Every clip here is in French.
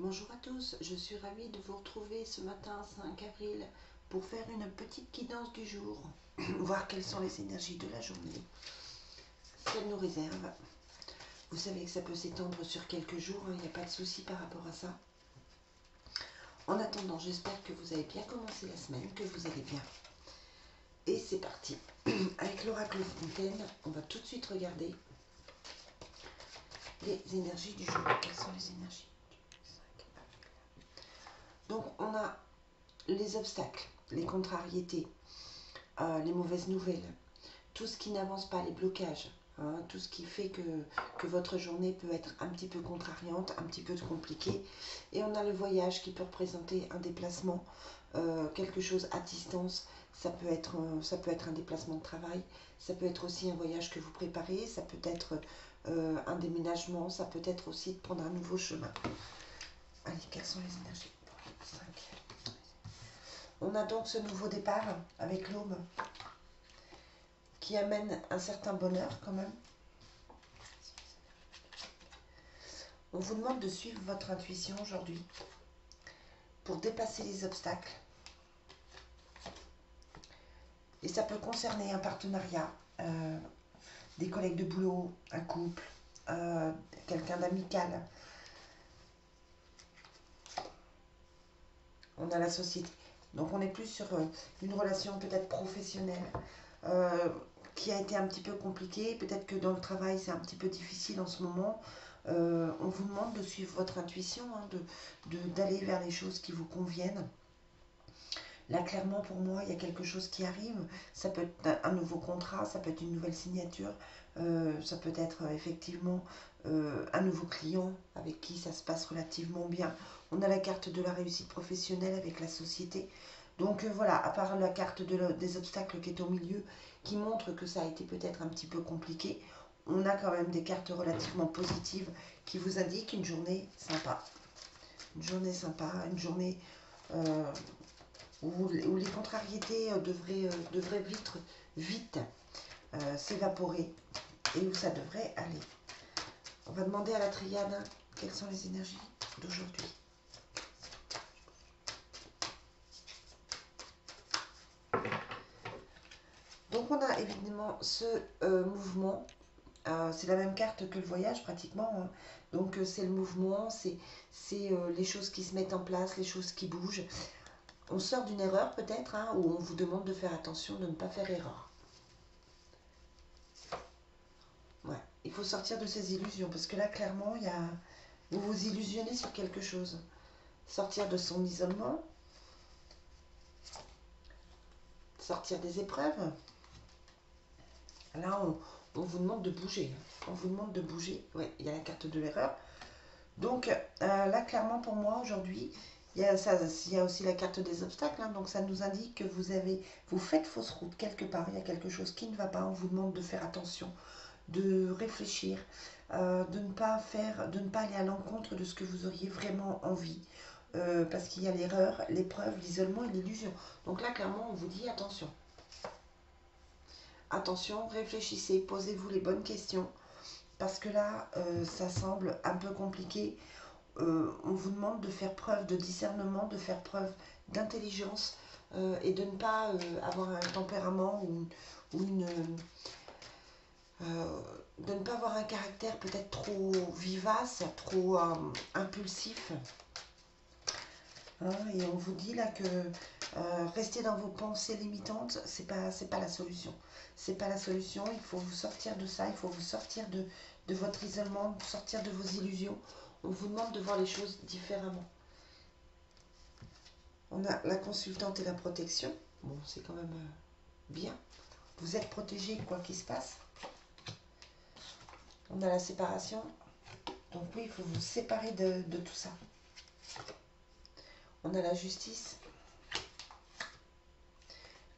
Bonjour à tous, je suis ravie de vous retrouver ce matin 5 avril pour faire une petite guidance du jour, voir quelles sont les énergies de la journée qu'elle nous réserve. Vous savez que ça peut s'étendre sur quelques jours, il n'y a pas de souci par rapport à ça. En attendant, j'espère que vous avez bien commencé la semaine, que vous allez bien. Et c'est parti. Avec l'oracle Fontaine, on va tout de suite regarder les énergies du jour. Quelles sont les énergies du 5 avril? Donc on a les obstacles, les contrariétés, les mauvaises nouvelles, tout ce qui n'avance pas, les blocages, tout ce qui fait que votre journée peut être un petit peu contrariante, un petit peu compliquée. Et on a le voyage qui peut représenter un déplacement, quelque chose à distance. Ça peut être un déplacement de travail, ça peut être aussi un voyage que vous préparez, ça peut être un déménagement, ça peut être aussi de prendre un nouveau chemin. Allez, quelles sont les énergies? 5. On a donc ce nouveau départ avec l'aube qui amène un certain bonheur quand même. On vous demande de suivre votre intuition aujourd'hui pour dépasser les obstacles. Et ça peut concerner un partenariat, des collègues de boulot, un couple, quelqu'un d'amical. On a la société. Donc on est plus sur une relation peut-être professionnelle qui a été un petit peu compliquée. Peut-être que dans le travail c'est un petit peu difficile en ce moment. On vous demande de suivre votre intuition, d'aller vers les choses qui vous conviennent. Là, clairement, pour moi, il y a quelque chose qui arrive. Ça peut être un nouveau contrat, ça peut être une nouvelle signature, ça peut être effectivement un nouveau client avec qui ça se passe relativement bien. On a la carte de la réussite professionnelle avec la société. Donc voilà, à part la carte des obstacles qui est au milieu, qui montre que ça a été peut-être un petit peu compliqué, on a quand même des cartes relativement positives qui vous indiquent une journée sympa. Une journée sympa, une journée où les contrariétés devraient vite s'évaporer et où ça devrait aller. On va demander à la triade quelles sont les énergies d'aujourd'hui. Donc on a évidemment ce mouvement. C'est la même carte que le voyage pratiquement. Donc c'est le mouvement, c'est les choses qui se mettent en place, les choses qui bougent. On sort d'une erreur peut-être, où on vous demande de faire attention, de ne pas faire erreur. Ouais, il faut sortir de ces illusions parce que là clairement vous vous illusionnez sur quelque chose. Sortir de son isolement, sortir des épreuves. Là on vous demande de bouger. On vous demande de bouger. Ouais, il y a la carte de l'erreur. Donc là clairement pour moi aujourd'hui, il y a aussi la carte des obstacles. Donc ça nous indique que vous faites fausse route quelque part. Il y a quelque chose qui ne va pas. On vous demande de faire attention, de réfléchir, de ne pas aller à l'encontre de ce que vous auriez vraiment envie. Parce qu'il y a l'erreur, l'épreuve, l'isolement et l'illusion. Donc là, clairement, on vous dit attention. Attention, réfléchissez, posez-vous les bonnes questions. Parce que là, ça semble un peu compliqué. On vous demande de faire preuve de discernement, de faire preuve d'intelligence et de ne pas avoir un tempérament ou de ne pas avoir un caractère peut-être trop vivace, trop impulsif. Et on vous dit là que rester dans vos pensées limitantes, c'est pas la solution. C'est pas la solution, il faut vous sortir de ça, il faut vous sortir de votre isolement, sortir de vos illusions. On vous demande de voir les choses différemment. On a la consultante et la protection. Bon, c'est quand même bien. Vous êtes protégé quoi qu'il se passe. On a la séparation. Donc oui, il faut vous séparer de tout ça. On a la justice.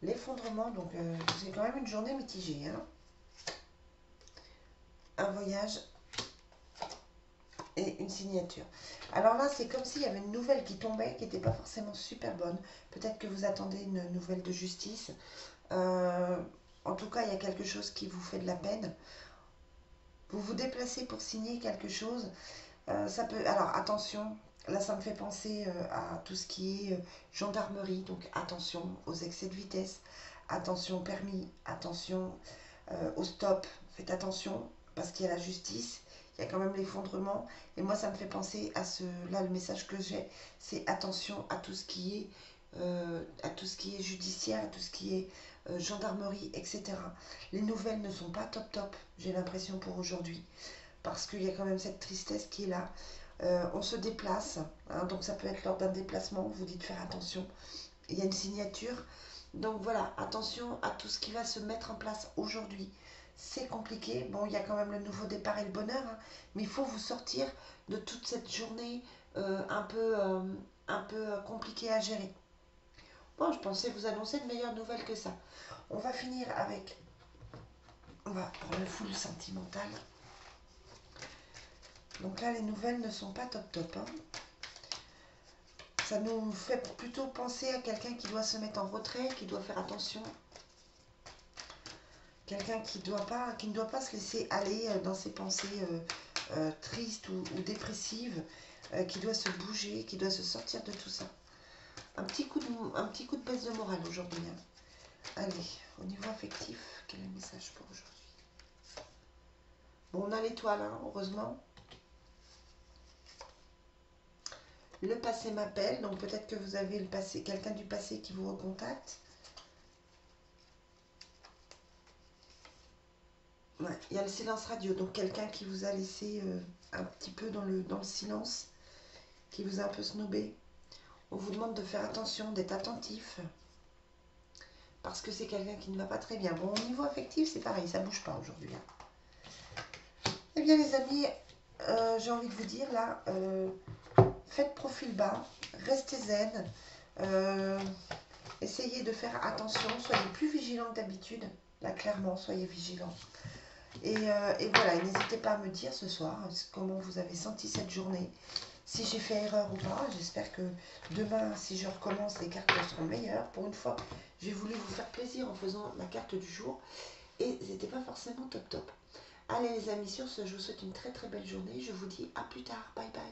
L'effondrement, donc c'est quand même une journée mitigée. Un voyage et une signature. Alors là, c'est comme s'il y avait une nouvelle qui tombait, qui n'était pas forcément super bonne. Peut-être que vous attendez une nouvelle de justice. En tout cas, il y a quelque chose qui vous fait de la peine. Vous vous déplacez pour signer quelque chose. Ça peut. Alors attention, Là, ça me fait penser à tout ce qui est gendarmerie. Donc, attention aux excès de vitesse, attention au permis, attention au stop. Faites attention parce qu'il y a la justice, il y a quand même l'effondrement. Et moi, ça me fait penser à ce. Là, le message que j'ai, c'est attention à tout ce qui est, judiciaire, à tout ce qui est gendarmerie, etc. Les nouvelles ne sont pas top top, j'ai l'impression pour aujourd'hui, parce qu'il y a quand même cette tristesse qui est là. On se déplace, hein, donc ça peut être lors d'un déplacement, vous dites faire attention. Il y a une signature, donc voilà, attention à tout ce qui va se mettre en place aujourd'hui. C'est compliqué, bon, il y a quand même le nouveau départ et le bonheur, hein, mais il faut vous sortir de toute cette journée un peu compliquée à gérer. Bon, je pensais vous annoncer de meilleures nouvelles que ça. On va finir avec, on va pour le full sentimental. Donc là, les nouvelles ne sont pas top top, hein. Ça nous fait plutôt penser à quelqu'un qui doit se mettre en retrait, qui doit faire attention. Quelqu'un qui ne doit pas se laisser aller dans ses pensées tristes ou dépressives, qui doit se bouger, qui doit se sortir de tout ça. Un petit coup de baisse de morale aujourd'hui, hein. Allez, au niveau affectif, quel est le message pour aujourd'hui? Bon, on a l'étoile, hein, heureusement. Le passé m'appelle, donc peut-être que vous avez quelqu'un du passé qui vous recontacte. Ouais, il y a le silence radio, donc quelqu'un qui vous a laissé un petit peu dans le silence, qui vous a un peu snobé. On vous demande de faire attention, d'être attentif, parce que c'est quelqu'un qui ne va pas très bien. Bon, au niveau affectif, c'est pareil, ça ne bouge pas aujourd'hui, hein. Eh bien les amis, j'ai envie de vous dire là, faites profil bas, restez zen, essayez de faire attention, soyez plus vigilants que d'habitude. Là, clairement, soyez vigilants. Et voilà, n'hésitez pas à me dire ce soir comment vous avez senti cette journée, si j'ai fait erreur ou pas. J'espère que demain, si je recommence, les cartes seront meilleures. Pour une fois, j'ai voulu vous faire plaisir en faisant la carte du jour et c'était pas forcément top top. Allez les amis, sur ce, je vous souhaite une très très belle journée. Je vous dis à plus tard. Bye bye.